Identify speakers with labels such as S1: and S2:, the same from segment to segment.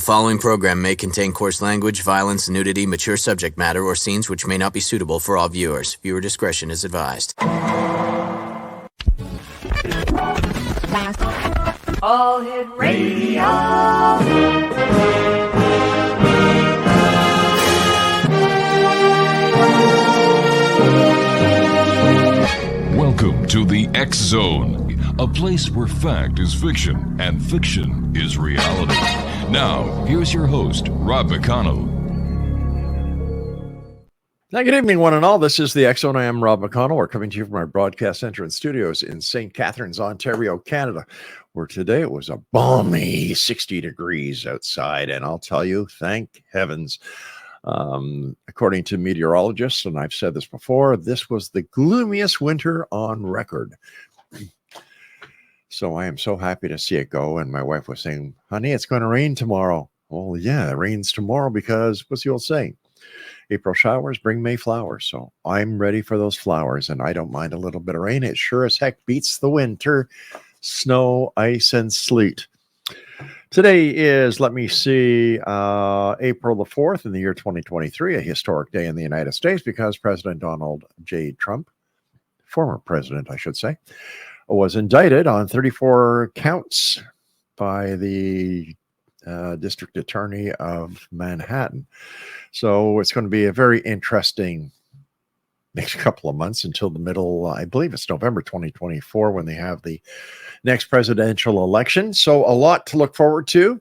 S1: following program may contain coarse language, violence, nudity, mature subject matter, or scenes which may not be suitable for all viewers. Viewer discretion is advised.
S2: All Hit Radio.
S3: Welcome to the X Zone, a place where fact is fiction and fiction is reality. Now, here's your host, Rob McConnell.
S4: Now, good evening, one and all. This is the X Zone. I am Rob McConnell. We're coming to you from our broadcast center and studios in St. Catharines, Ontario, Canada, where today it was a balmy 60 degrees outside. And I'll tell you, thank heavens. According to meteorologists, and I've said this before, this was the gloomiest winter on record. So I am so happy to see it go. And my wife was saying, honey, it's going to rain tomorrow. Well, yeah, it rains tomorrow because what's the old saying? April showers bring May flowers. So I'm ready for those flowers, and I don't mind a little bit of rain. It sure as heck beats the winter, snow, ice, and sleet. Today is, let me see, April the 4th in the year 2023, a historic day in the United States because President Donald J. Trump, former president, I should say, was indicted on 34 counts by the district attorney of Manhattan. So it's going to be a very interesting next couple of months until the middle, I believe it's November 2024 when they have the next presidential election. So a lot to look forward to.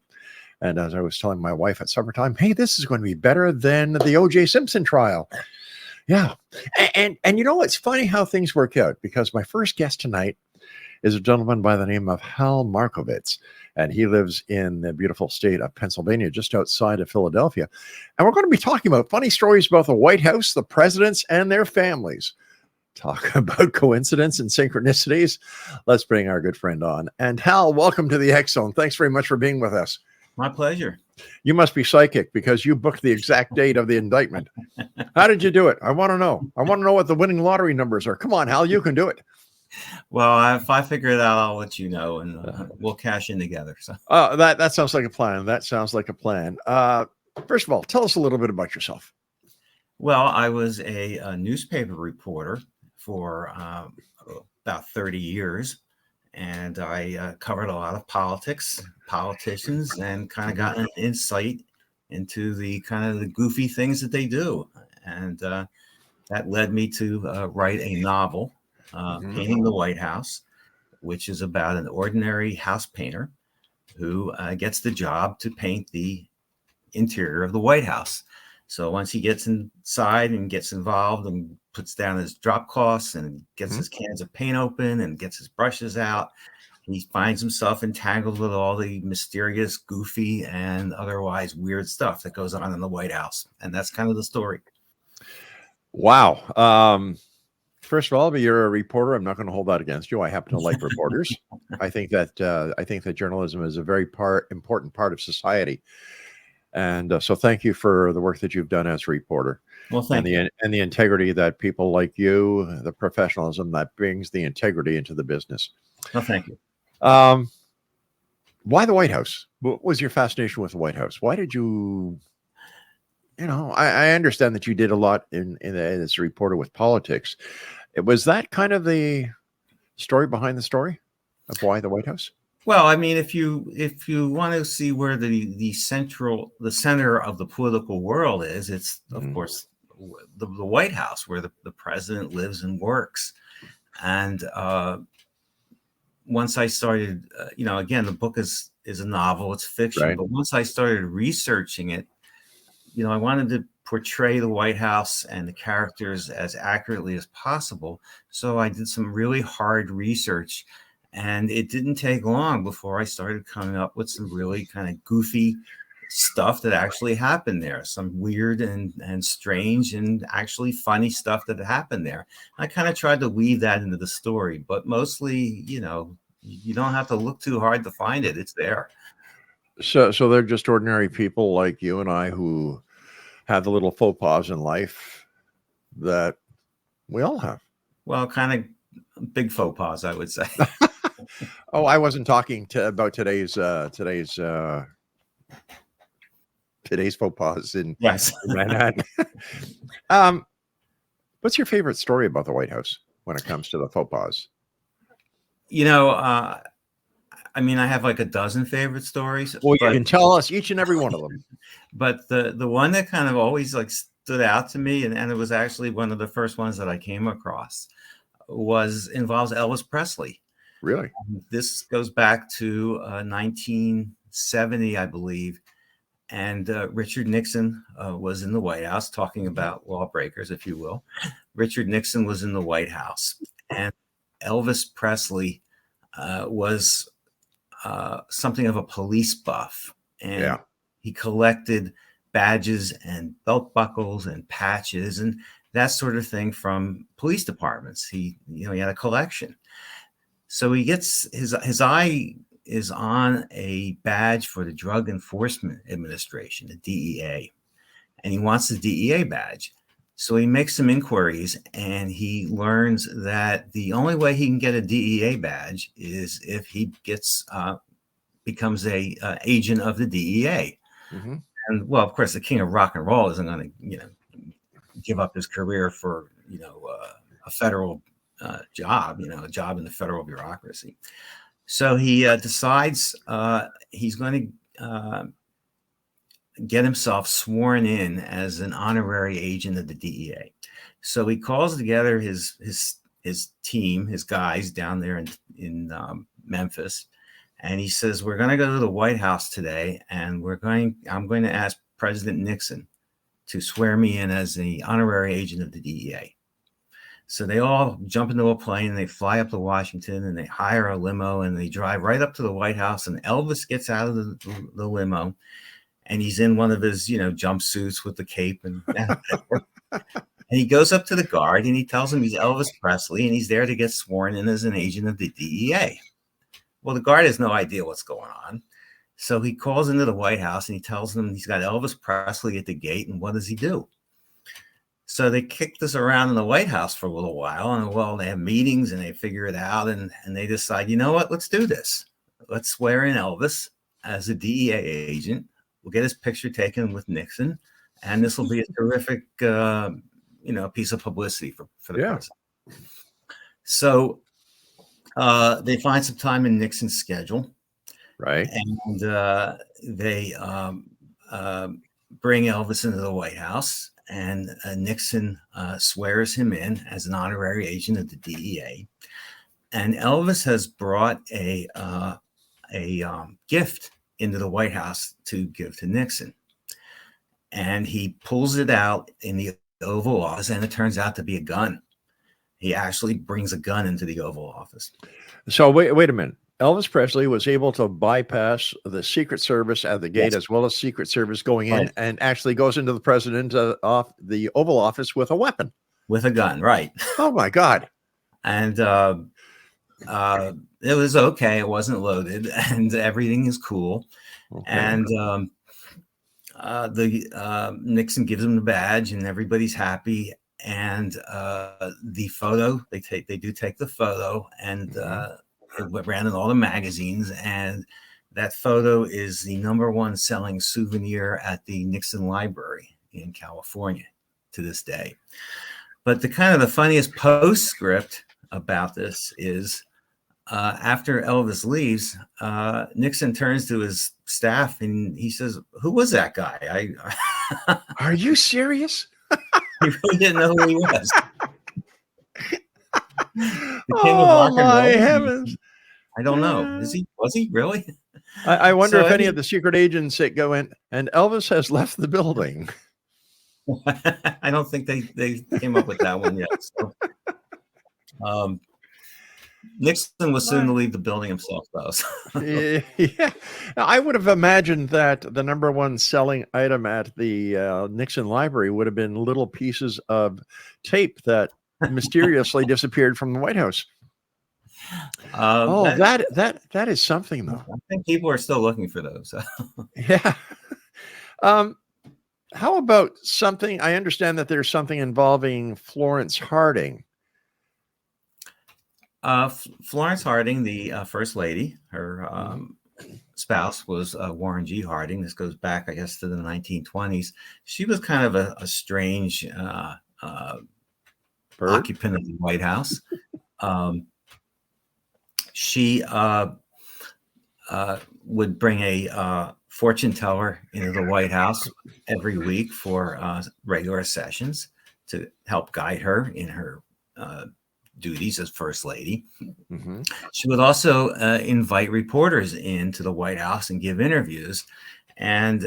S4: And as I was telling my wife at summertime, hey, this is going to be better than the O.J. Simpson trial. Yeah. And you know, it's funny how things work out because my first guest tonight is a gentleman by the name of Hal Marcovitz. And he lives in the beautiful state of Pennsylvania, just outside of Philadelphia. And we're going to be talking about funny stories about the White House, the presidents, and their families. Talk about coincidence and synchronicities. Let's bring our good friend on. And Hal, welcome to the X Zone. Thanks very much for being with us.
S5: My pleasure.
S4: You must be psychic because you booked the exact date of the indictment. How did you do it? I want to know. I want to know what the winning lottery numbers are. Come on, Hal, you can do it.
S5: Well, if I figure it out, I'll let you know, and we'll cash in together. So,
S4: that sounds like a plan. That sounds like a plan. First of all, tell us a little bit about yourself.
S5: Well, I was a newspaper reporter for about 30 years, and I covered a lot of politics, politicians, and kind of got an insight into the kind of the goofy things that they do, and that led me to write a novel. Painting the White House, which is about an ordinary house painter who gets the job to paint the interior of the White House. So once he gets inside and gets involved and puts down his drop cloths and gets his cans of paint open and gets his brushes out, he finds himself entangled with all the mysterious, goofy, and otherwise weird stuff that goes on in the White House. And that's kind of the story.
S4: Wow. First of all, you're a reporter. I'm not going to hold that against you. I happen to like reporters. I think that journalism is a very important part of society. And so thank you for the work that you've done as a reporter.
S5: Well, thank you.
S4: And the integrity that people like you, the professionalism that brings the integrity into the business.
S5: Well, thank you.
S4: Why the White House? What was your fascination with the White House? Why did you... You know, I understand that you did a lot as a reporter with politics. Was that kind of the story behind the story of why the White House?
S5: Well, I mean, if you want to see where the center of the political world is, it's of course the White House, where the president lives and works. And once I started, again, the book is a novel, it's fiction. Right. But once I started researching it, I wanted to portray the White House and the characters as accurately as possible. So I did some really hard research, and it didn't take long before I started coming up with some really kind of goofy stuff that actually happened there. Some weird and strange and actually funny stuff that happened there. I kind of tried to weave that into the story, but mostly, you don't have to look too hard to find it. It's there.
S4: So they're just ordinary people like you and I who have the little faux pas in life that we all have.
S5: Well, kind of big faux pas, I would say.
S4: Oh, I wasn't talking about today's today's faux pas in
S5: Yes.
S4: Manhattan. What's your favorite story about the White House when it comes to the faux pas?
S5: You know, I mean, I have like a dozen favorite stories.
S4: Well,
S5: but,
S4: you can tell us each and every one of them.
S5: But the one that kind of always like stood out to me, and it was actually one of the first ones that I came across, involves Elvis Presley.
S4: Really?
S5: This goes back to 1970, I believe. And Richard Nixon was in the White House, talking about lawbreakers, if you will. Richard Nixon was in the White House, and Elvis Presley was something of a police buff. And he collected badges and belt buckles and patches and that sort of thing from police departments. He had a collection. So he gets his eye is on a badge for the Drug Enforcement Administration, the DEA, and he wants the DEA badge. So he makes some inquiries, and he learns that the only way he can get a DEA badge is if he becomes a agent of the DEA.
S4: Mm-hmm.
S5: And well, of course, the king of rock and roll isn't going to, give up his career for, a federal job, a job in the federal bureaucracy. So he decides he's going to get himself sworn in as an honorary agent of the DEA. So he calls together his team, his guys down there in Memphis, and he says, "We're going to go to the White House today, and I'm going to ask President Nixon to swear me in as the honorary agent of the DEA." So they all jump into a plane, and they fly up to Washington, and they hire a limo, and they drive right up to the White House. And Elvis gets out of the limo, and he's in one of his, jumpsuits with the cape, and he goes up to the guard, and he tells him he's Elvis Presley, and he's there to get sworn in as an agent of the DEA. Well, the guard has no idea what's going on. So he calls into the White House, and he tells them he's got Elvis Presley at the gate, and what does he do? So they kick this around in the White House for a little while, and well, they have meetings and they figure it out, and they decide, you know what, let's do this. Let's swear in Elvis as a DEA agent. We'll get his picture taken with Nixon, and this will be a terrific, piece of publicity for the president. So they find some time in Nixon's schedule,
S4: right?
S5: And they bring Elvis into the White House. And Nixon swears him in as an honorary agent of the DEA. And Elvis has brought a gift into the White House to give to Nixon. And he pulls it out in the Oval Office, and it turns out to be a gun. He actually brings a gun into the Oval Office. So
S4: wait a minute. Elvis Presley was able to bypass the Secret Service at the gate, as well as Secret Service going in, and actually goes into the president off the Oval Office with a weapon.
S5: With a gun, right.
S4: Oh, my God.
S5: And it was okay. It wasn't loaded, and everything is cool. Okay. And Nixon gives him the badge, and everybody's happy. And the photo, they do take the photo, and it ran in all the magazines, and that photo is the #1 selling souvenir at the Nixon Library in California to this day. But the funniest postscript about this is after Elvis leaves, Nixon turns to his staff and he says, "Who was that guy?
S4: Are you serious?"
S5: He really didn't know who he was.
S4: Oh my heavens!
S5: I don't know. Was he really?
S4: I wonder if any of the secret agents that go in, and Elvis has left the building.
S5: I don't think they came up with that one yet. So, Nixon was soon to leave the building himself, though. So.
S4: Yeah, I would have imagined that the #1 selling item at the Nixon Library would have been little pieces of tape that mysteriously disappeared from the White House. That is something, though.
S5: I think people are still looking for those.
S4: Yeah. How about something? I understand that there's something involving Florence Harding.
S5: Florence Harding, the first lady, her spouse was Warren G. Harding. This goes back, I guess, to the 1920s. She was kind of a strange occupant of the White House. She would bring a fortune teller into the White House every week for regular sessions to help guide her in her duties as First Lady.
S4: Mm-hmm.
S5: She would also invite reporters into the White House and give interviews. And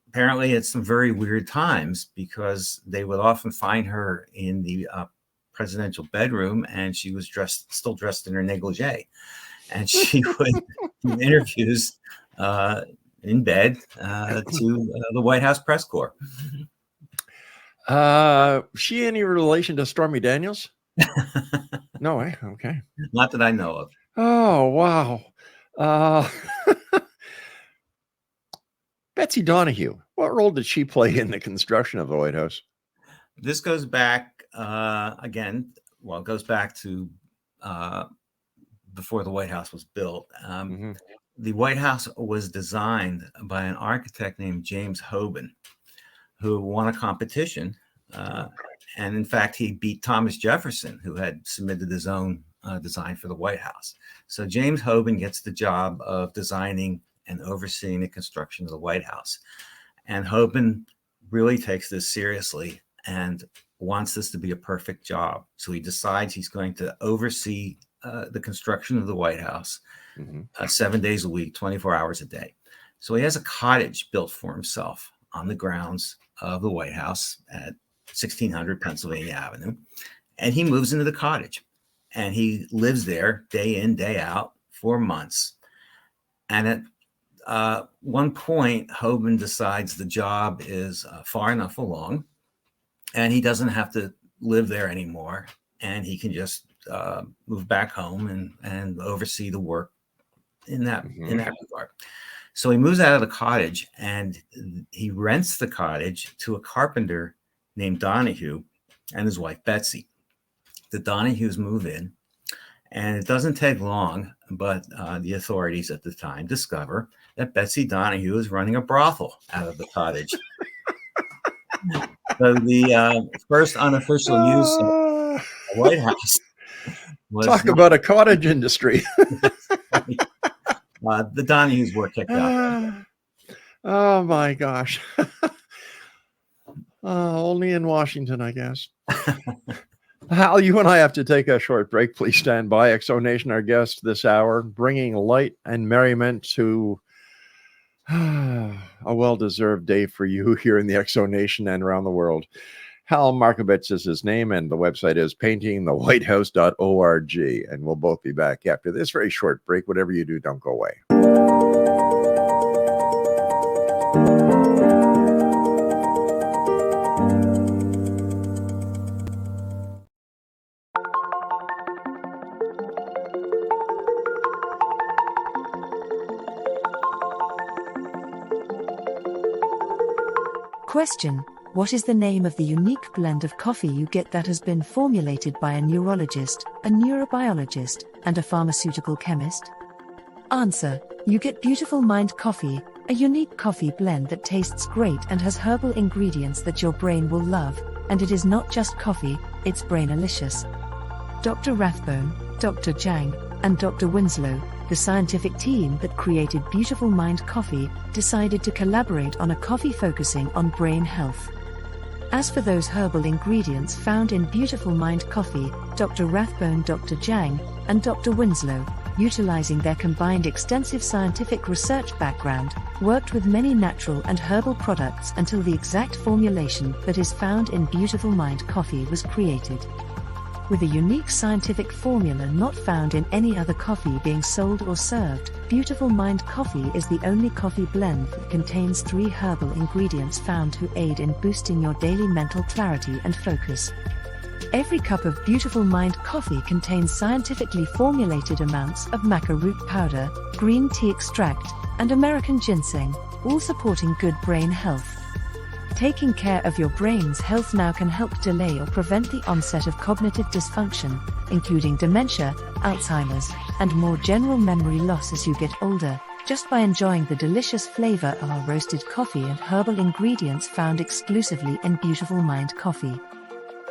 S5: apparently at some very weird times, because they would often find her in the presidential bedroom and she was still dressed in her negligee. And she would do interviews in bed to the White House press corps.
S4: She any relation to Stormy Daniels? No way. Okay.
S5: Not that I know of.
S4: Oh, wow. Betsy Donahue. What role did she play in the construction of the White House?
S5: This goes back again. Well, it goes back to before the White House was built.
S4: Mm-hmm.
S5: The White House was designed by an architect named James Hoban, who won a competition. And in fact, he beat Thomas Jefferson, who had submitted his own design for the White House. So James Hoban gets the job of designing and overseeing the construction of the White House. And Hoban really takes this seriously and wants this to be a perfect job. So he decides he's going to oversee the construction of the White House 7 days a week, 24 hours a day. So he has a cottage built for himself on the grounds of the White House at 1600 Pennsylvania Avenue. And he moves into the cottage and he lives there day in, day out for months. And at one point, Hoban decides the job is far enough along and he doesn't have to live there anymore. And he can just move back home and oversee the work in that regard. So he moves out of the cottage and he rents the cottage to a carpenter named Donahue and his wife, Betsy. The Donahues move in and it doesn't take long, but the authorities at the time discover that Betsy Donahue is running a brothel out of the cottage. So the first unofficial use of the White House was...
S4: Talk about a cottage industry.
S5: The Donahues were kicked out.
S4: Oh my gosh. Only in Washington, I guess. Hal, you and I have to take a short break. Please stand by. XO Nation, our guest this hour, bringing light and merriment to a well-deserved day for you here in the XO Nation and around the world. Hal Marcovitz is his name, and the website is paintingthewhitehouse.org. And we'll both be back after this very short break. Whatever you do, don't go away.
S6: Question: what is the name of the unique blend of coffee you get that has been formulated by a neurologist, a neurobiologist, and a pharmaceutical chemist? Answer: you get Beautiful Mind Coffee, a unique coffee blend that tastes great and has herbal ingredients that your brain will love, and it is not just coffee, it's brainalicious. Dr. Rathbone, Dr. Jang, and Dr. Winslow, the scientific team that created Beautiful Mind Coffee, decided to collaborate on a coffee focusing on brain health. As for those herbal ingredients found in Beautiful Mind Coffee, Dr. Rathbone, Dr. Jang, and Dr. Winslow, utilizing their combined extensive scientific research background, worked with many natural and herbal products until the exact formulation that is found in Beautiful Mind Coffee was created. With a unique scientific formula not found in any other coffee being sold or served, Beautiful Mind Coffee is the only coffee blend that contains 3 herbal ingredients found to aid in boosting your daily mental clarity and focus. Every cup of Beautiful Mind Coffee contains scientifically formulated amounts of maca root powder, green tea extract, and American ginseng, all supporting good brain health. Taking care of your brain's health now can help delay or prevent the onset of cognitive dysfunction, including dementia, Alzheimer's, and more general memory loss as you get older. just by enjoying the delicious flavor of our roasted coffee and herbal ingredients found exclusively in Beautiful Mind Coffee.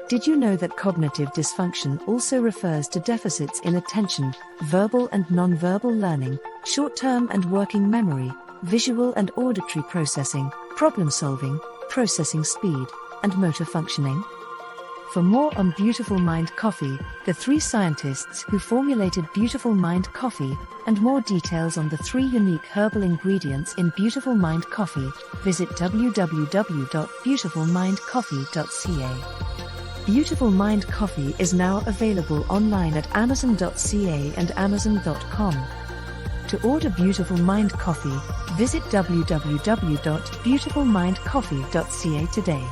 S6: Did you know that cognitive dysfunction also refers to deficits in attention, verbal and nonverbal learning, short-term and working memory, visual and auditory processing, problem solving, processing speed, and motor functioning? For more on Beautiful Mind Coffee, the 3 scientists who formulated Beautiful Mind Coffee, and more details on the 3 unique herbal ingredients in Beautiful Mind Coffee, visit www.beautifulmindcoffee.ca. Beautiful Mind Coffee is now available online at amazon.ca and amazon.com. To order Beautiful Mind Coffee, visit www.beautifulmindcoffee.ca today.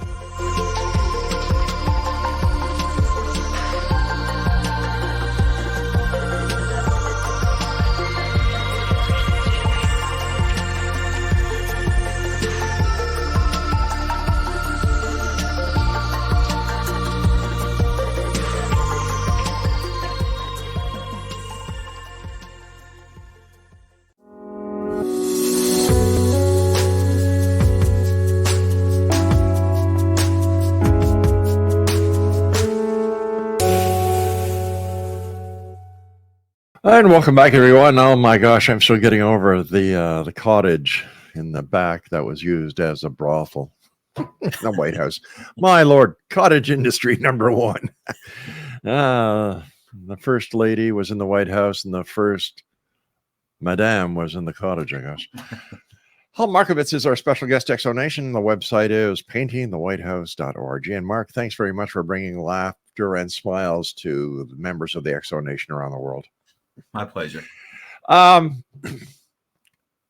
S4: And welcome back, everyone. Oh my gosh, I'm still getting over the cottage in the back that was used as a brothel. The White House. My Lord, cottage industry #1. The first lady was in the White House, and the first madame was in the cottage, I guess. Hal Marcovitz is our special guest, Exonation. The website is paintingthewhitehouse.org. And Mark, thanks very much for bringing laughter and smiles to the members of the Exonation around the world.
S5: My pleasure.
S4: I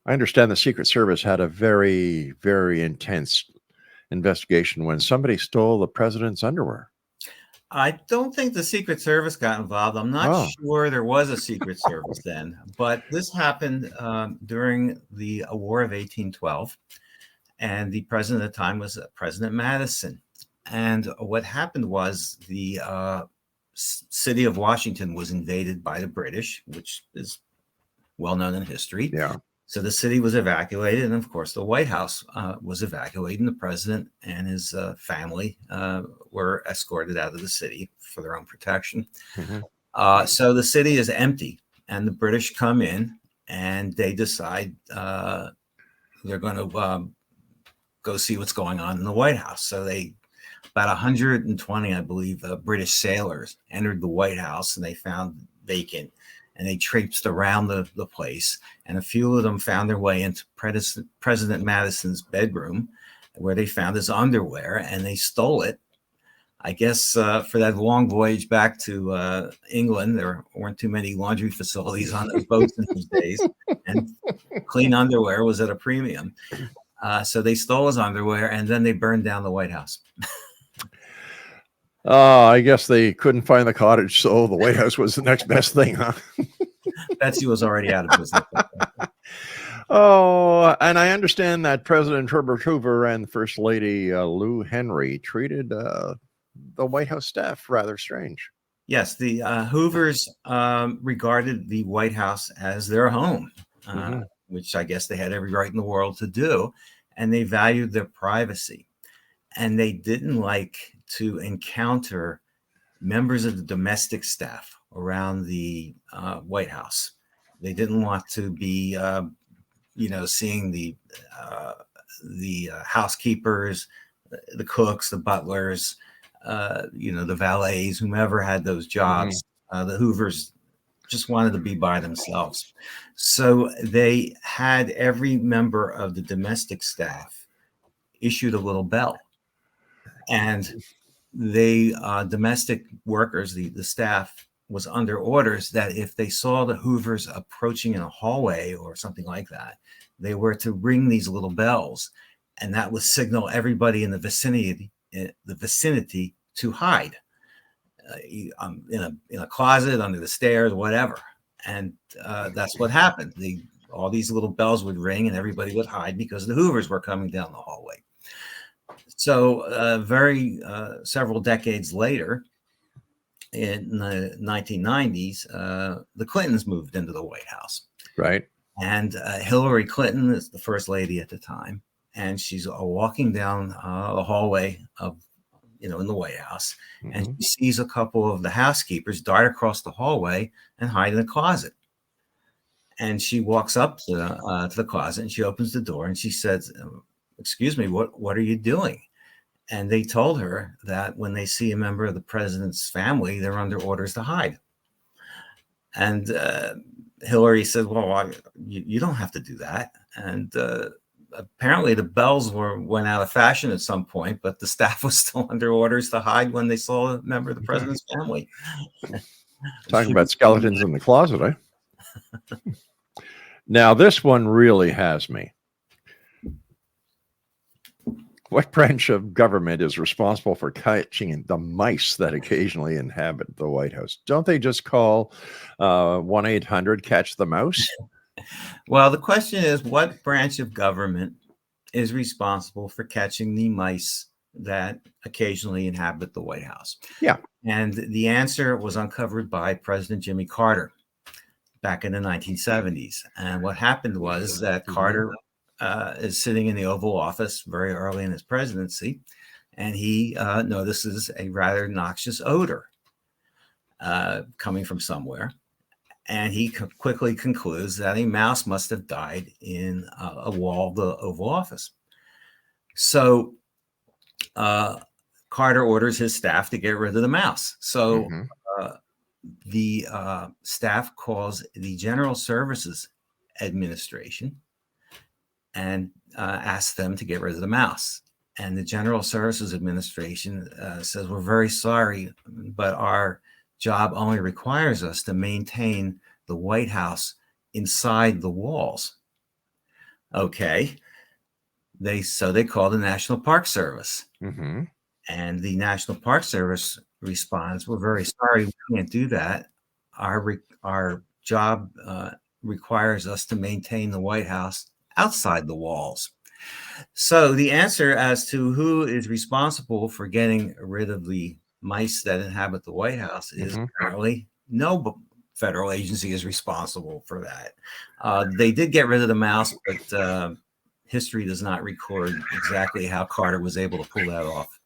S4: understand the Secret Service had a very, very intense investigation when somebody stole the president's underwear.
S5: I don't think the Secret Service got involved. I'm not sure there was a Secret Service then, but this happened during the War of 1812, and the president at the time was President Madison. And what happened was the city of Washington was invaded by the British, which is well known in history.
S4: Yeah.
S5: So the city was evacuated, and of course the White House was evacuated, and the president and his family were escorted out of the city for their own protection. Mm-hmm. So the city is empty, and the British come in, and they decide they're going to go see what's going on in the White House. So about 120, I believe, British sailors entered the White House, and they found vacant, and they traipsed around the place, and a few of them found their way into President Madison's bedroom, where they found his underwear, and they stole it. I guess for that long voyage back to England, there weren't too many laundry facilities on those boats in those days, and clean underwear was at a premium. So they stole his underwear, and then they burned down the White House.
S4: I guess they couldn't find the cottage, so the White House was the next best thing, huh?
S5: Betsy was already out of business.
S4: Oh, and I understand that President Herbert Hoover and First Lady Lou Henry treated the White House staff rather strange.
S5: Yes, the Hoovers regarded the White House as their home, which I guess they had every right in the world to do, and they valued their privacy. And they didn't like to encounter members of the domestic staff around the White House. They didn't want to be, seeing the housekeepers, the cooks, the butlers, the valets, whomever had those jobs. The Hoovers just wanted to be by themselves. So they had every member of the domestic staff issued a little bell. And they domestic workers, the staff, was under orders that if they saw the Hoovers approaching in a hallway or something like that, they were to ring these little bells, and that would signal everybody in the vicinity to hide in a closet, under the stairs, whatever. And that's what happened. All these little bells would ring, and everybody would hide because the Hoovers were coming down the hallway. So several decades later, in the 1990s, the Clintons moved into the White House.
S4: Right.
S5: And Hillary Clinton is the first lady at the time, and she's walking down the hallway of, in the White House, and she sees a couple of the housekeepers dart across the hallway and hide in the closet. And she walks up to the closet, and she opens the door, and she says, "Excuse me, what are you doing?" And they told her that when they see a member of the president's family, they're under orders to hide. And Hillary said, "Well, you don't have to do that." And apparently the bells went out of fashion at some point, but the staff was still under orders to hide when they saw a member of the president's family.
S4: Talking about skeletons in the closet, eh? Now, this one really has me. What branch of government is responsible for catching the mice that occasionally inhabit the White House? Don't they just call 1-800-CATCH-THE-MOUSE?
S5: Well, the question is, what branch of government is responsible for catching the mice that occasionally inhabit the White House?
S4: Yeah.
S5: And the answer was uncovered by President Jimmy Carter back in the 1970s. And what happened was that Carter is sitting in the Oval Office very early in his presidency, and he notices a rather noxious odor coming from somewhere. And he quickly concludes that a mouse must have died in a wall of the Oval Office. So Carter orders his staff to get rid of the mouse. So the staff calls the General Services Administration and asks them to get rid of the mouse. And the General Services Administration says, "We're very sorry, but our job only requires us to maintain the White House inside the walls." Okay. So they call the National Park Service. And the National Park Service responds, "We're very sorry, we can't do that. Our job requires us to maintain the White House outside the walls." So the answer as to who is responsible for getting rid of the mice that inhabit the White House is apparently no federal agency is responsible for that. They did get rid of the mouse, but history does not record exactly how Carter was able to pull that off.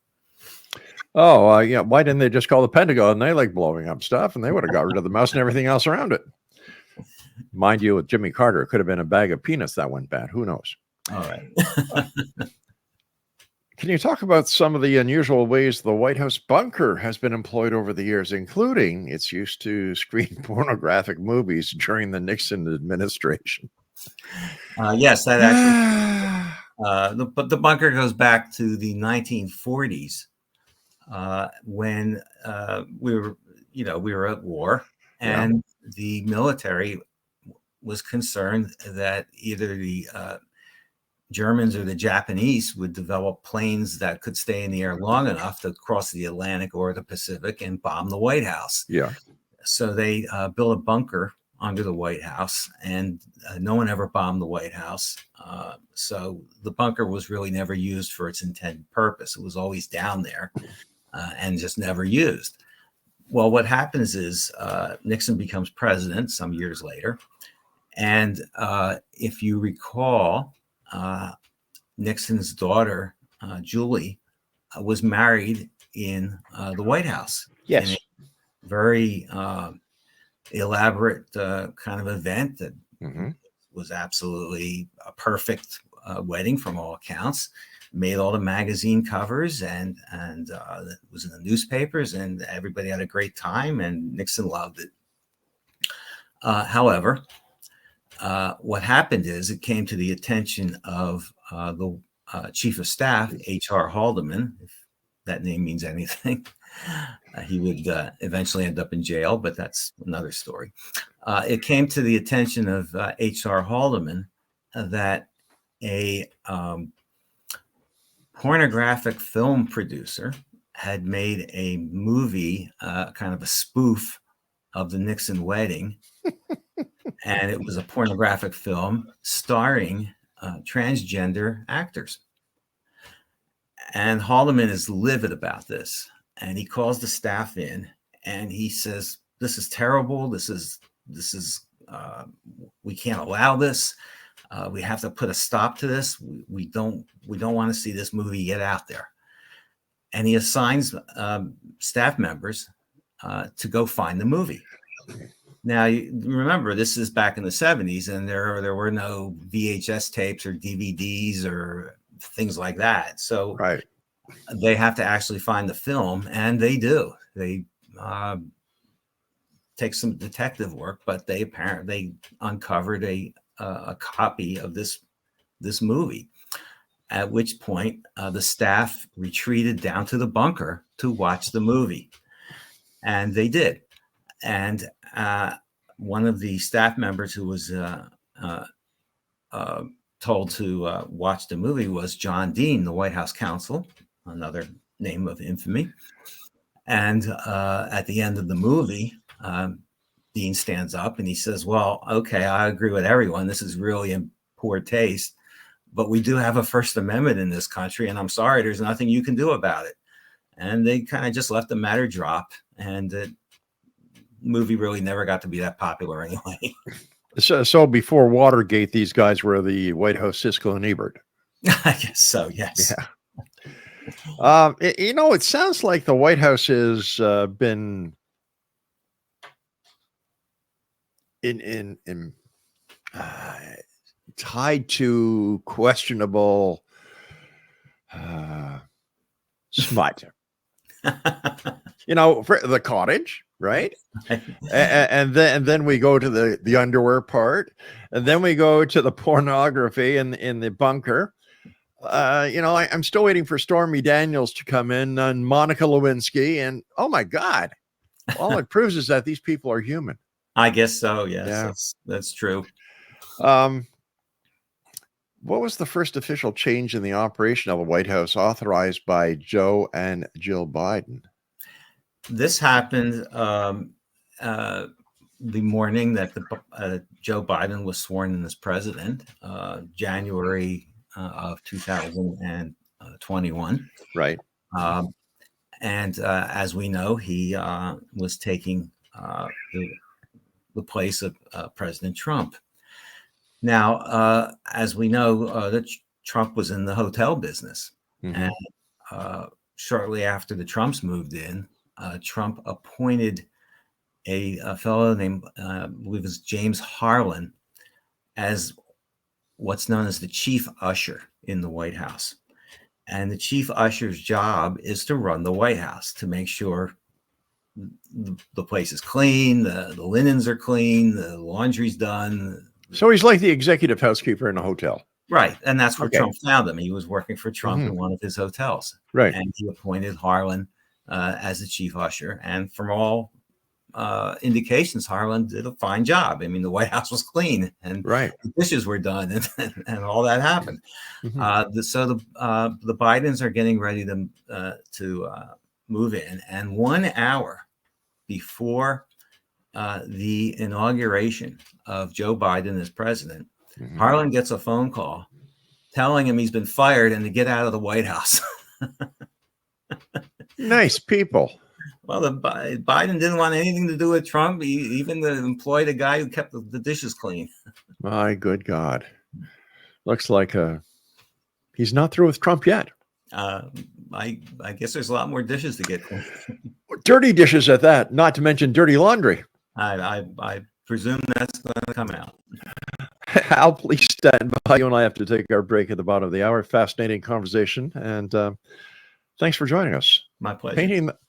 S4: Oh, yeah. Why didn't they just call the Pentagon? They like blowing up stuff, and they would have got rid of the mouse and everything else around it. Mind you, with Jimmy Carter, it could have been a bag of peanuts that went bad. Who knows?
S5: All right.
S4: Can you talk about some of the unusual ways the White House bunker has been employed over the years, including its use to screen pornographic movies during the Nixon administration?
S5: Yes, that actually. But the bunker goes back to the 1940s when we were at war, and the military was concerned that either the Germans or the Japanese would develop planes that could stay in the air long enough to cross the Atlantic or the Pacific and bomb the White House.
S4: Yeah.
S5: So they built a bunker under the White House, and no one ever bombed the White House. So the bunker was really never used for its intended purpose. It was always down there and just never used. Well, what happens is Nixon becomes president some years later. And if you recall, Nixon's daughter, Julie, was married in the White House.
S4: Yes.
S5: In a very elaborate kind of event that was absolutely a perfect wedding from all accounts. Made all the magazine covers and it was in the newspapers, and everybody had a great time, and Nixon loved it. However, what happened is it came to the attention of the chief of staff, H.R. Haldeman, if that name means anything. He would eventually end up in jail, but that's another story. It came to the attention of H.R. Haldeman that a pornographic film producer had made a movie, kind of a spoof of the Nixon wedding. And it was a pornographic film starring transgender actors. And Haldeman is livid about this. And he calls the staff in and he says, "This is terrible. This is we can't allow this. We have to put a stop to this. We don't want to see this movie get out there. And he assigns staff members to go find the movie. Now, you remember, this is back in the 70s, and there were no VHS tapes or DVDs or things like that. So
S4: Right.
S5: they have to actually find the film, and they do. They take some detective work, but they apparently uncovered a copy of this movie. At which point, the staff retreated down to the bunker to watch the movie, and they did. And one of the staff members who was told to watch the movie was John Dean, the White House counsel, another name of infamy. And at the end of the movie, Dean stands up and he says, well, okay, I agree with everyone. This is really in poor taste, but we do have a First Amendment in this country, and I'm sorry, there's nothing you can do about it. And they kind of just let the matter drop, and the movie really never got to be that popular anyway.
S4: So before Watergate, these guys were the White House Siskel and Ebert.
S5: I guess so, yes.
S4: Yeah. It sounds like the White House has been tied to questionable smut. For the cottage, right? and then we go to the underwear part, and then we go to the pornography in the bunker. I'm still waiting for Stormy Daniels to come in and Monica Lewinsky, and oh my God, all it proves is that these people are human.
S5: I guess so. Yes,
S4: Yeah.
S5: That's true.
S4: What was the first official change in the operation of the White House authorized by Joe and Jill Biden?
S5: This happened the morning that Joe Biden was sworn in as president, January of 2021.
S4: Right.
S5: And as we know, he was taking the place of President Trump. Now, as we know, that Trump was in the hotel business.
S4: Mm-hmm.
S5: And shortly after the Trumps moved in, Trump appointed a fellow named, I believe it was James Harlan, as what's known as the chief usher in the White House. And the chief usher's job is to run the White House, to make sure the place is clean, the linens are clean, the laundry's done.
S4: So he's like the executive housekeeper in a hotel.
S5: Right. And that's where
S4: Okay.
S5: Trump found him. He was working for Trump
S4: Mhm.
S5: in one of his hotels.
S4: Right.
S5: And he appointed Harlan as the chief usher. And from all indications, Harlan did a fine job. I mean, the White House was clean, and
S4: Right.
S5: the dishes were done, and all that happened.
S4: Mhm.
S5: So the Bidens are getting ready to move in. And 1 hour before the inauguration of Joe Biden as president,
S4: Mhm.
S5: Harlan gets a phone call telling him he's been fired and to get out of the White House.
S4: Nice people.
S5: Well, Biden didn't want anything to do with Trump. He even employed a guy who kept the dishes clean.
S4: My good God. Looks like he's not through with Trump yet.
S5: I guess there's a lot more dishes to get clean.
S4: Dirty dishes at that, not to mention dirty laundry.
S5: I presume that's going to come out.
S4: Hal, please stand by. You and I have to take our break at the bottom of the hour. Fascinating conversation. And thanks for joining us.
S5: My pleasure.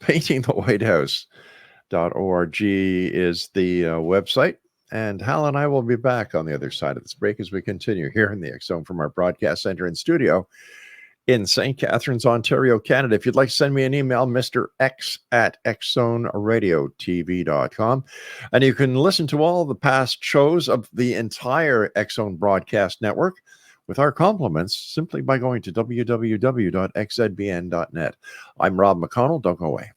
S4: Painting the White House.org is the website. And Hal and I will be back on the other side of this break as we continue here in the X Zone from our broadcast center and studio in St. Catharines, Ontario, Canada. If you'd like to send me an email, Mr. X at xzoneradiotv.com. And you can listen to all the past shows of the entire X Zone broadcast network with our compliments simply by going to www.xzbn.net. I'm Rob McConnell. Don't go away.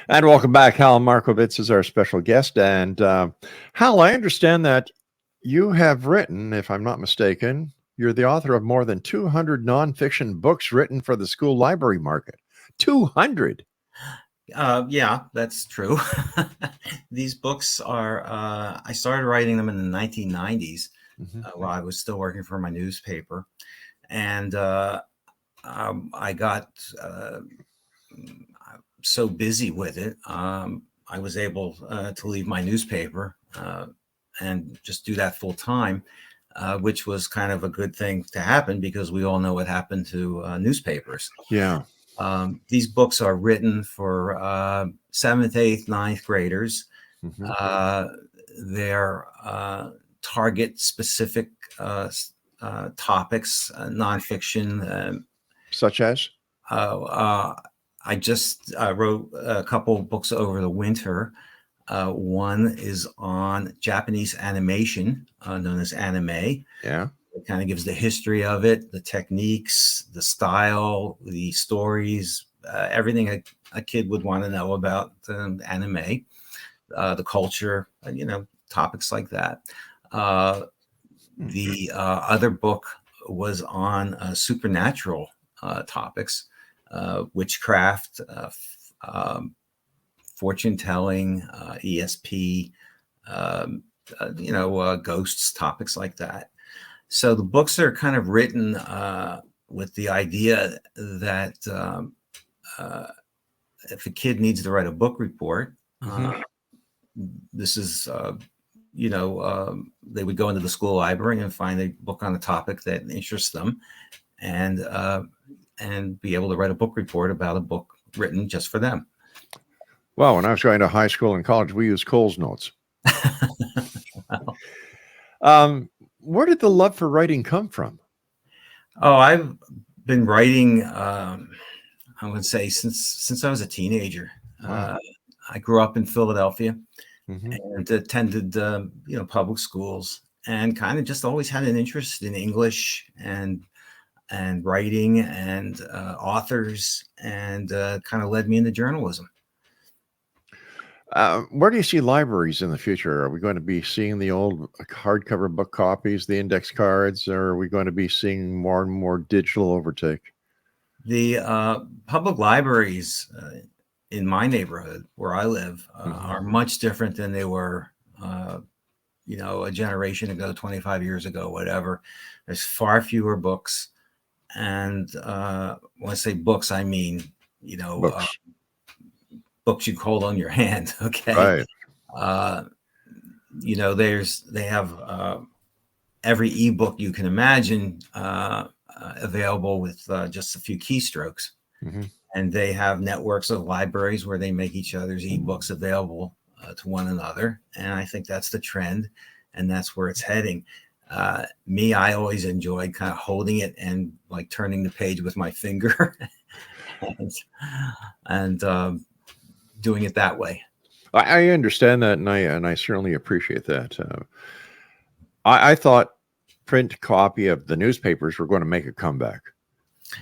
S4: And welcome back. Hal Marcovitz is our special guest. And Hal, I understand that you have written, if I'm not mistaken, you're the author of more than 200 nonfiction books written for the school library market. 200.
S5: Yeah, that's true. These books are, I started writing them in the 1990s while I was still working for my newspaper. And I got so busy with it, I was able to leave my newspaper and just do that full time, which was kind of a good thing to happen because we all know what happened to newspapers.
S4: Yeah.
S5: These books are written for 7th, 8th, 9th graders. They're target specific topics, nonfiction.
S4: Such as?
S5: I just wrote a couple of books over the winter. One is on Japanese animation, known as anime.
S4: Yeah.
S5: It kind of gives the history of it, the techniques, the style, the stories, everything a kid would want to know about anime, the culture, topics like that. The other book was on supernatural topics, witchcraft, fortune telling, ESP, ghosts, topics like that. So the books are kind of written with the idea that if a kid needs to write a book report, this is, they would go into the school library and find a book on a topic that interests them, and be able to write a book report about a book written just for them.
S4: Well, when I was going to high school and college, we used Cole's Notes. Where did the love for writing come from?
S5: Oh, I've been writing, I would say since I was a teenager. Wow. I grew up in Philadelphia and attended, public schools, and kind of just always had an interest in English and writing and authors, and kind of led me into journalism.
S4: Where do you see libraries in the future? Are we going to be seeing the old hardcover book copies, the index cards, or are we going to be seeing more and more digital overtake?
S5: The public libraries in my neighborhood where I live are much different than they were, a generation ago, 25 years ago, whatever. There's far fewer books. And when I say books, I mean, books. Books you hold on your hand. Okay. Right. They have every ebook you can imagine available with just a few keystrokes. And they have networks of libraries where they make each other's ebooks available to one another. And I think that's the trend, and that's where it's heading. I always enjoyed kind of holding it and like turning the page with my finger and doing it that way.
S4: I understand that, and I certainly appreciate that. I thought print copy of the newspapers were going to make a comeback,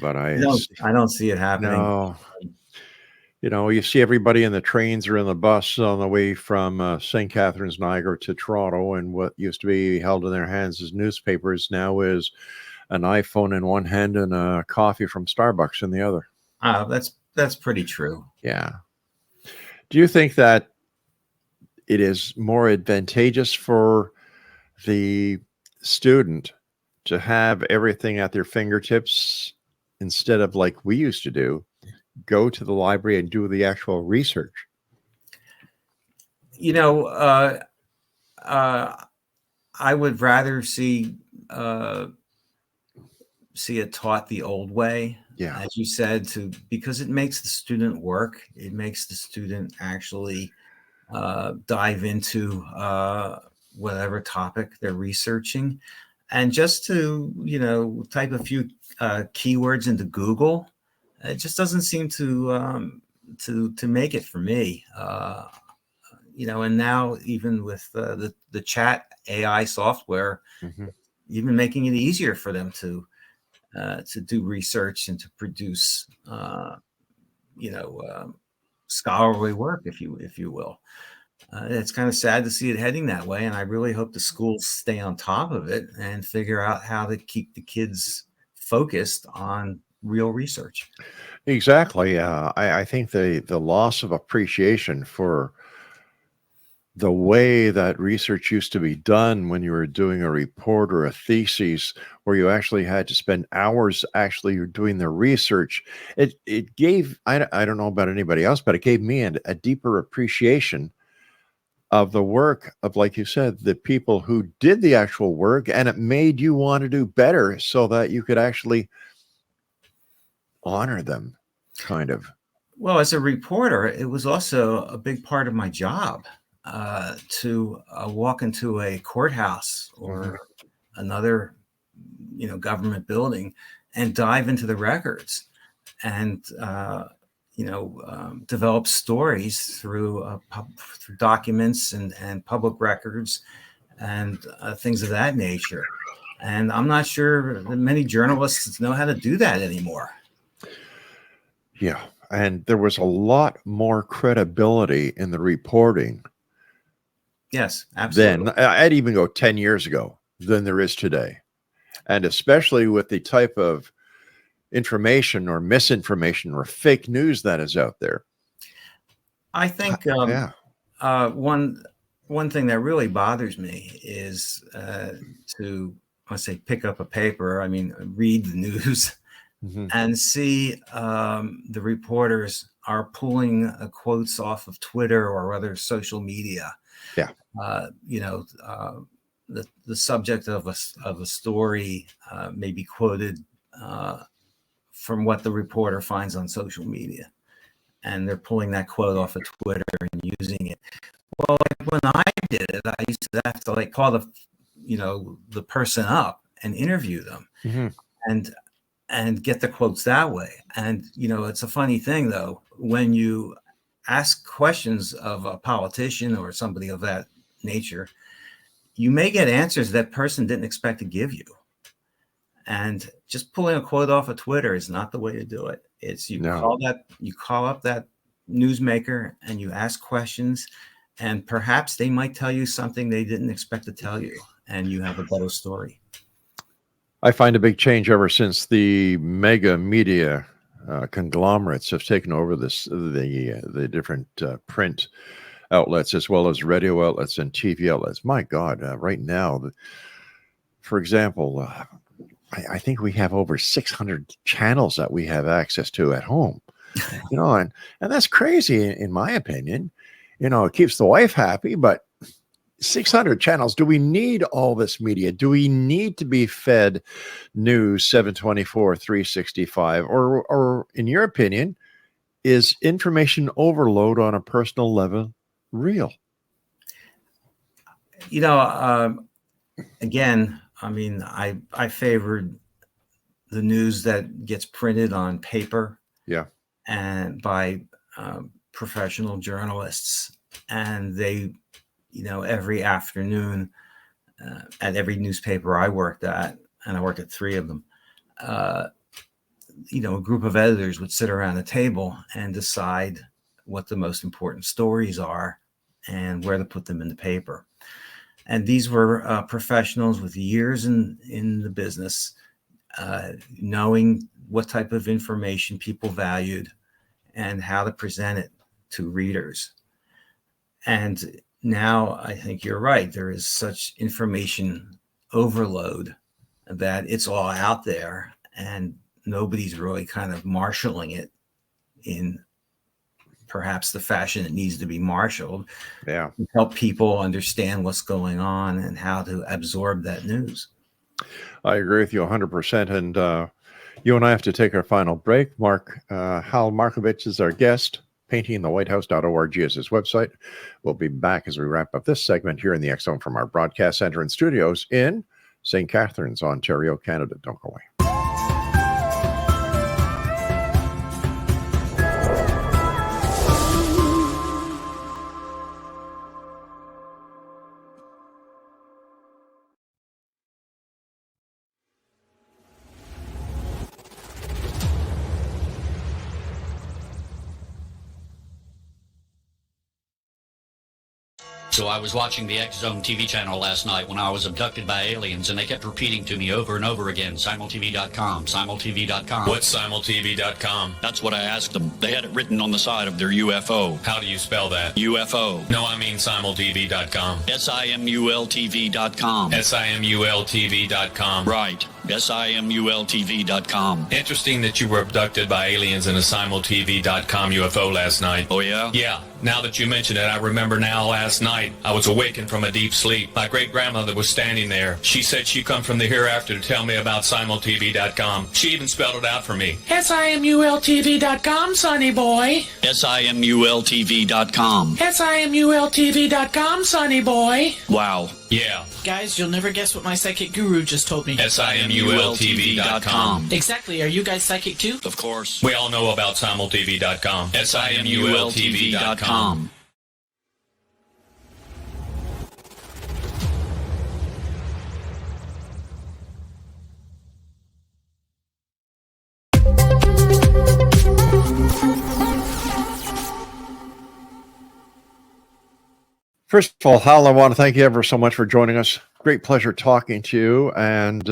S4: but I
S5: don't see it happening.
S4: No. You see everybody in the trains or in the bus on the way from St. Catharines, Niagara to Toronto, and what used to be held in their hands as newspapers now is an iPhone in one hand and a coffee from Starbucks in the other.
S5: That's pretty true.
S4: Yeah. Do you think that it is more advantageous for the student to have everything at their fingertips instead of, like we used to do, go to the library and do the actual research?
S5: I would rather see it taught the old way. Yeah, as you said, because it makes the student work. It makes the student actually dive into whatever topic they're researching, and just to type a few keywords into Google, it just doesn't seem to make it for me. And now even with the chat AI software, even making it easier for them to do research and to produce, scholarly work, if you will. It's kind of sad to see it heading that way, and I really hope the schools stay on top of it and figure out how to keep the kids focused on real research.
S4: Exactly. I think the loss of appreciation for the way that research used to be done when you were doing a report or a thesis, where you actually had to spend hours actually doing the research, it gave, I don't know about anybody else, but it gave me a deeper appreciation of the work of, like you said, the people who did the actual work, and it made you want to do better so that you could actually honor them, kind of.
S5: Well, as a reporter, it was also a big part of my job to walk into a courthouse or another, government building and dive into the records and, develop stories through documents and public records and things of that nature. And I'm not sure that many journalists know how to do that anymore.
S4: Yeah. And there was a lot more credibility in the reporting.
S5: Yes, absolutely.
S4: Then I'd even go 10 years ago than there is today. And especially with the type of information or misinformation or fake news that is out there.
S5: I think one thing that really bothers me is to, let's say, pick up a paper, read the news and see the reporters are pulling quotes off of Twitter or other social media.
S4: Yeah.
S5: The subject of a story may be quoted from what the reporter finds on social media, and they're pulling that quote off of Twitter and using it. Well, when I did it, I used to have to call the person up and interview them and get the quotes that way. And, it's a funny thing, though, when you ask questions of a politician or somebody of that nature, you may get answers that person didn't expect to give you. And just pulling a quote off of Twitter is not the way to do it. It's you call up that newsmaker and you ask questions, and perhaps they might tell you something they didn't expect to tell you, and you have a better story.
S4: I find a big change ever since the mega media conglomerates have taken over the different print outlets as well as radio outlets and TV outlets. My God, right now, for example, I think we have over 600 channels that we have access to at home, and that's crazy in my opinion. It keeps the wife happy, but 600 channels. Do we need all this media? Do we need to be fed news 724, 365? Or in your opinion, is information overload on a personal level real?
S5: Again, I favored the news that gets printed on paper, and by professional journalists, and they, every afternoon at every newspaper I worked at, and I worked at 3 of them, a group of editors would sit around the table and decide what the most important stories are and where to put them in the paper. And these were professionals with years in the business, knowing what type of information people valued and how to present it to readers. And now I think you're right. There is such information overload that it's all out there, and nobody's really kind of marshaling it in perhaps the fashion it needs to be marshaled.
S4: Yeah.
S5: To help people understand what's going on and how to absorb that news.
S4: I agree with you 100%. And you and I have to take our final break. Hal Marcovitz is our guest. paintingthewhitehouse.org is his website. We'll be back as we wrap up this segment here in the X Zone from our broadcast center and studios in St. Catharines, Ontario, Canada. Don't go away.
S7: So I was watching the X Zone TV channel last night when I was abducted by aliens, and they kept repeating to me over and over again, simultv.com, simultv.com.
S8: What's simultv.com?
S7: That's what I asked them. They had it written on the side of their UFO.
S8: How do you spell that?
S7: UFO.
S8: No, I mean simultv.com.
S7: simultv.com.
S8: simultv.com.
S7: Right. simultv.com.
S8: Interesting that you were abducted by aliens in a simultv.com UFO last night.
S7: Oh, yeah?
S8: Yeah. Now that you mention it, I remember now last night I was awakened from a deep sleep. My great-grandmother was standing there. She said she come from the hereafter to tell me about simultv.com. She even spelled it out for me.
S9: simultv.com, sonny boy.
S7: simultv.com.
S9: simultv.com, sonny boy.
S7: Wow.
S8: Yeah.
S9: Guys, you'll never guess what my psychic guru just told me.
S8: simultv.com.
S9: Exactly. Are you guys psychic too?
S7: Of course.
S8: We all know about simultv.com. simultv.com.
S4: First of all, Hal, I want to thank you ever so much for joining us. Great pleasure talking to you. And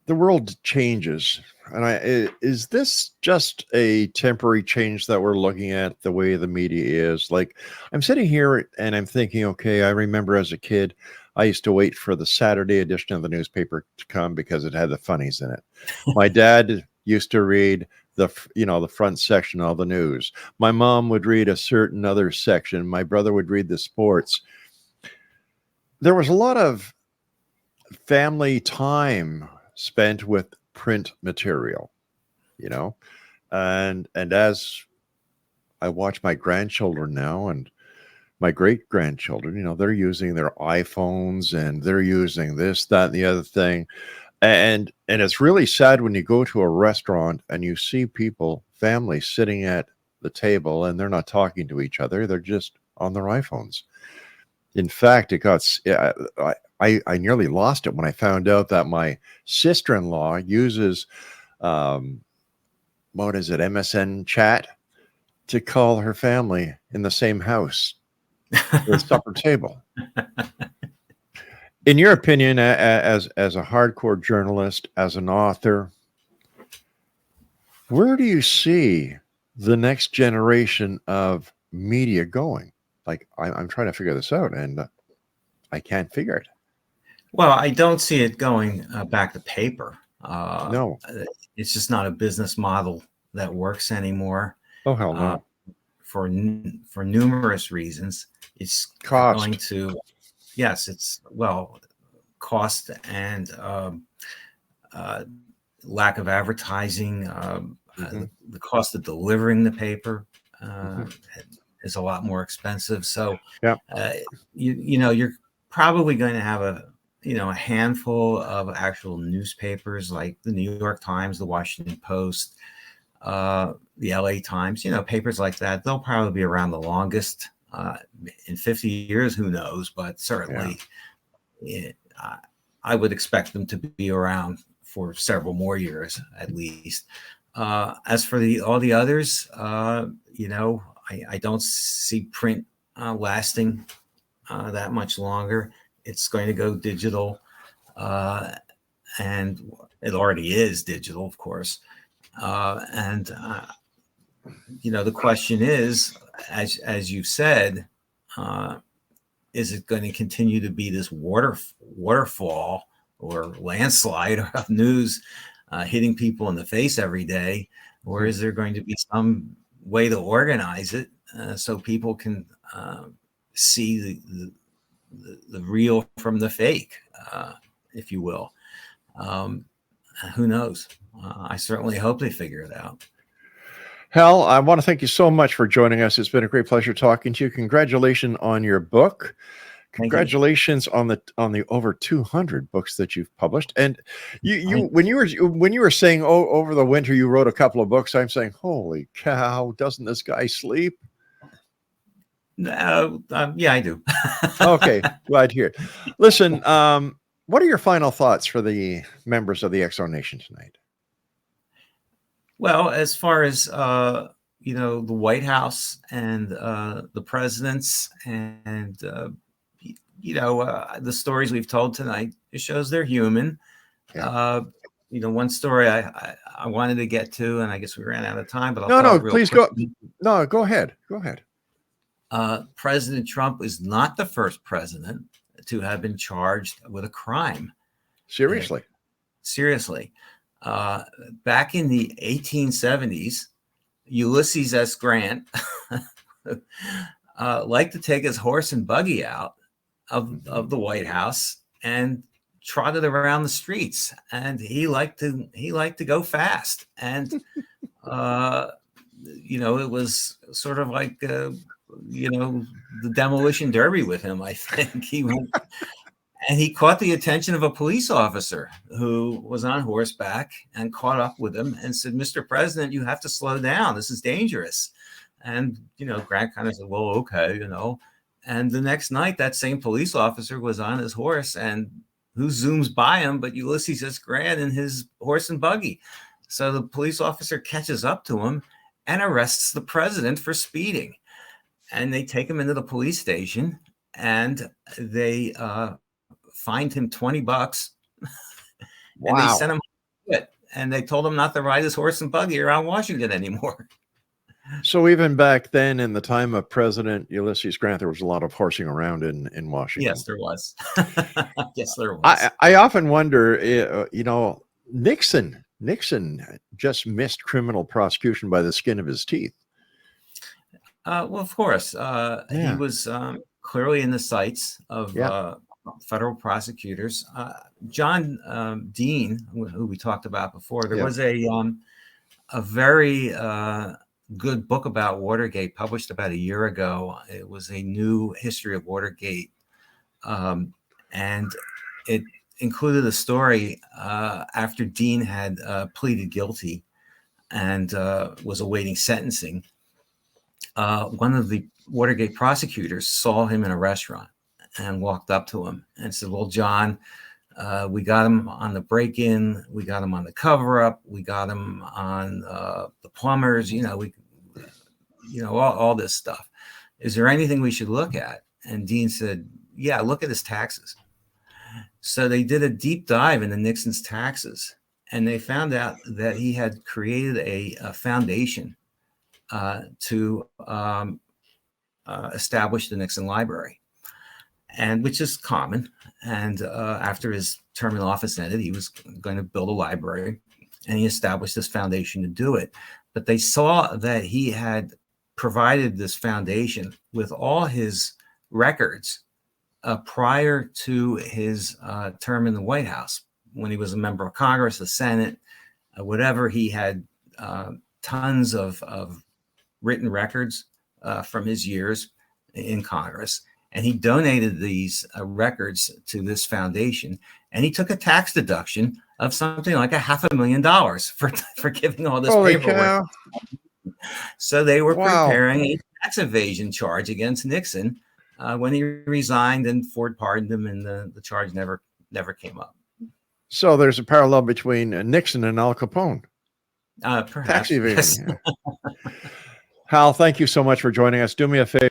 S4: the world changes. And is this just a temporary change that we're looking at the way the media is? Like, I'm sitting here and I'm thinking, okay, I remember as a kid, I used to wait for the Saturday edition of the newspaper to come because it had the funnies in it. My dad used to read the front section of the news. My mom would read a certain other section. My brother would read the sports. There was a lot of family time spent with print material, and as I watch my grandchildren now and my great grandchildren, they're using their iPhones and they're using this, that, and the other thing. And it's really sad when you go to a restaurant and you see families sitting at the table and they're not talking to each other. They're just on their iPhones. In fact, I nearly lost it when I found out that my sister-in-law uses, MSN chat to call her family in the same house, the supper table. In your opinion, as a hardcore journalist, as an author, where do you see the next generation of media going? Like, I'm trying to figure this out, and I can't figure it.
S5: Well, I don't see it going back to paper.
S4: No.
S5: It's just not a business model that works anymore.
S4: Oh, hell no.
S5: For numerous reasons. It's
S4: cost.
S5: Going to, yes, it's, cost and lack of advertising, the cost of delivering the paper is a lot more expensive. So, you're probably going to have a handful of actual newspapers like the New York Times, the Washington Post, the LA Times, papers like that. They'll probably be around the longest. In 50 years, who knows? But certainly, I would expect them to be around for several more years at least. As for all the others, I don't see print lasting that much longer. It's going to go digital, and it already is digital, of course. The question is, as you said, is it going to continue to be this waterfall or landslide of news hitting people in the face every day, or is there going to be some way to organize it so people can see the real from the fake, if you will? Who knows? I certainly hope they figure it out.
S4: Hal, I want to thank you so much for joining us. It's been a great pleasure talking to you. Congratulations on your book. Congratulations on the over 200 books that you've published. And when you were saying, over the winter you wrote a couple of books, I'm saying, holy cow, doesn't this guy sleep?
S5: Yeah, I do.
S4: Okay, glad to hear it. Listen, what are your final thoughts for the members of the X Zone Nation tonight?
S5: Well, as far as the Whitehouse and the presidents and the stories we've told tonight, it shows they're human.
S4: Yeah.
S5: One story I wanted to get to, and I guess we ran out of time, but
S4: please
S5: quickly.
S4: go. No, go ahead. Go ahead.
S5: President Trump is not the first president to have been charged with a crime.
S4: Seriously.
S5: Seriously. Back in the 1870s, Ulysses S. Grant liked to take his horse and buggy out of the White House and trotted around the streets, and he liked to go fast, and it was sort of like the demolition derby with him. I think he went, and he caught the attention of a police officer who was on horseback and caught up with him and said, "Mr. President, you have to slow down. This is dangerous." And Grant kind of said, "Well, okay, And the next night, that same police officer was on his horse, and who zooms by him but Ulysses S. Grant in his horse and buggy. So the police officer catches up to him and arrests the president for speeding. And they take him into the police station, and they fined him $20. And they sent him to it. And they told him not to ride his horse and buggy around Washington anymore.
S4: So even back then, in the time of President Ulysses Grant, there was a lot of horsing around in Washington.
S5: Yes, there was. Yes, there was.
S4: I often wonder, Nixon just missed criminal prosecution by the skin of his teeth.
S5: Well, of course. He was clearly in the sights of federal prosecutors. John Dean, who we talked about before, there was a very good book about Watergate published about a year ago. It was a new history of Watergate, and it included a story after Dean had pleaded guilty and was awaiting sentencing. One of the Watergate prosecutors saw him in a restaurant and walked up to him and said, "Well, John, we got him on the break-in, we got him on the cover-up, we got him on the plumbers, all this stuff. Is there anything we should look at?" And Dean said, "Yeah, look at his taxes." So they did a deep dive into Nixon's taxes, and they found out that he had created a foundation to establish the Nixon Library, and which is common. And after his term in office ended, he was going to build a library, and he established this foundation to do it. But they saw that he had provided this foundation with all his records prior to his term in the White House, when he was a member of Congress, the Senate, whatever. He had tons of written records from his years in Congress. And he donated these records to this foundation. And he took a tax deduction of something like $500,000 for giving all this paperwork. Cow. So they were preparing a tax evasion charge against Nixon when he resigned, and Ford pardoned him, and the charge never came up.
S4: So there's a parallel between Nixon and Al Capone.
S5: Perhaps.
S4: Tax evasion. Yes. Hal, thank you so much for joining us. Do me a favor,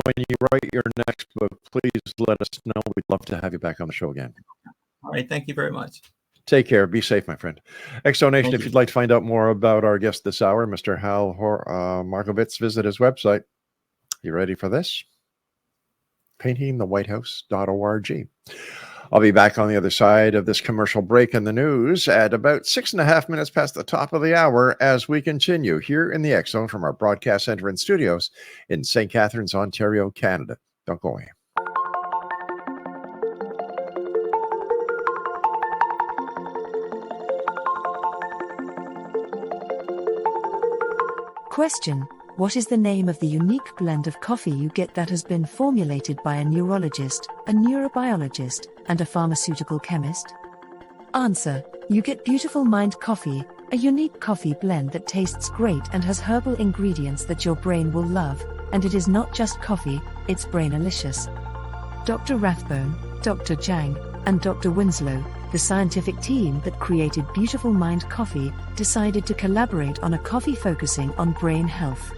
S4: when you write your next book, please let us know. We'd love to have you back on the show again.
S5: All right. Thank you very much.
S4: Take care. Be safe, my friend. Exonation, if you'd like to find out more about our guest this hour, Mr. Hal Marcovitz, visit his website. You ready for this? paintingthewhitehouse.org. I'll be back on the other side of this commercial break in the news at about 6.5 minutes past the top of the hour as we continue here in the X Zone from our broadcast center and studios in St. Catharines, Ontario, Canada. Don't go away.
S6: Question: what is the name of the unique blend of coffee you get that has been formulated by a neurologist, a neurobiologist, and a pharmaceutical chemist? Answer: you get Beautiful Mind Coffee, a unique coffee blend that tastes great and has herbal ingredients that your brain will love, and it is not just coffee, it's brainalicious. Dr. Rathbone, Dr. Chang, and Dr. Winslow, the scientific team that created Beautiful Mind Coffee decided to collaborate on a coffee focusing on brain health.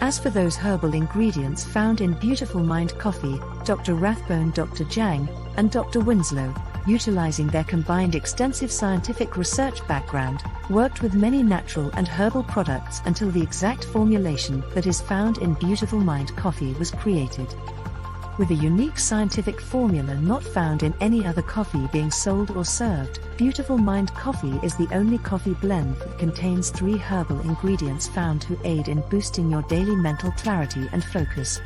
S6: As for those herbal ingredients found in Beautiful Mind Coffee, Dr. Rathbone, Dr. Jang, and Dr. Winslow, utilizing their combined extensive scientific research background, worked with many natural and herbal products until the exact formulation that is found in Beautiful Mind Coffee was created. With a unique scientific formula not found in any other coffee being sold or served, Beautiful Mind Coffee is the only coffee blend that contains 3 herbal ingredients found to aid in boosting your daily mental clarity and focus.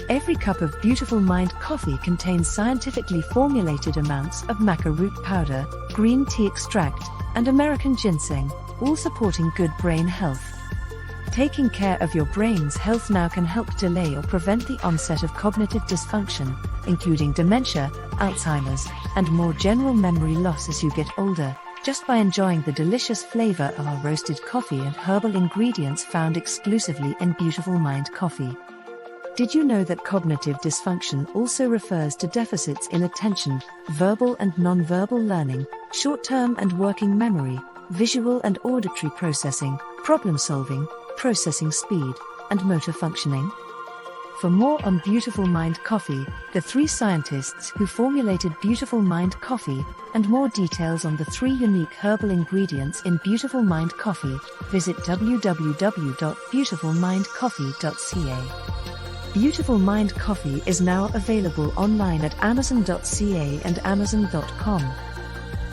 S6: Every cup of Beautiful Mind Coffee contains scientifically formulated amounts of maca root powder, green tea extract, and American ginseng, all supporting good brain health. Taking care of your brain's health now can help delay or prevent the onset of cognitive dysfunction, including dementia, Alzheimer's, and more general memory loss as you get older, just by enjoying the delicious flavor of our roasted coffee and herbal ingredients found exclusively in Beautiful Mind Coffee. Did you know that cognitive dysfunction also refers to deficits in attention, verbal and nonverbal learning, short-term and working memory, visual and auditory processing, problem-solving, processing speed, and motor functioning? For more on Beautiful Mind Coffee, the 3 scientists who formulated Beautiful Mind Coffee, and more details on the 3 unique herbal ingredients in Beautiful Mind Coffee, visit www.beautifulmindcoffee.ca. Beautiful Mind Coffee is now available online at amazon.ca and amazon.com.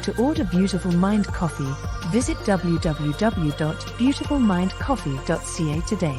S6: To order Beautiful Mind Coffee, visit www.beautifulmindcoffee.ca today.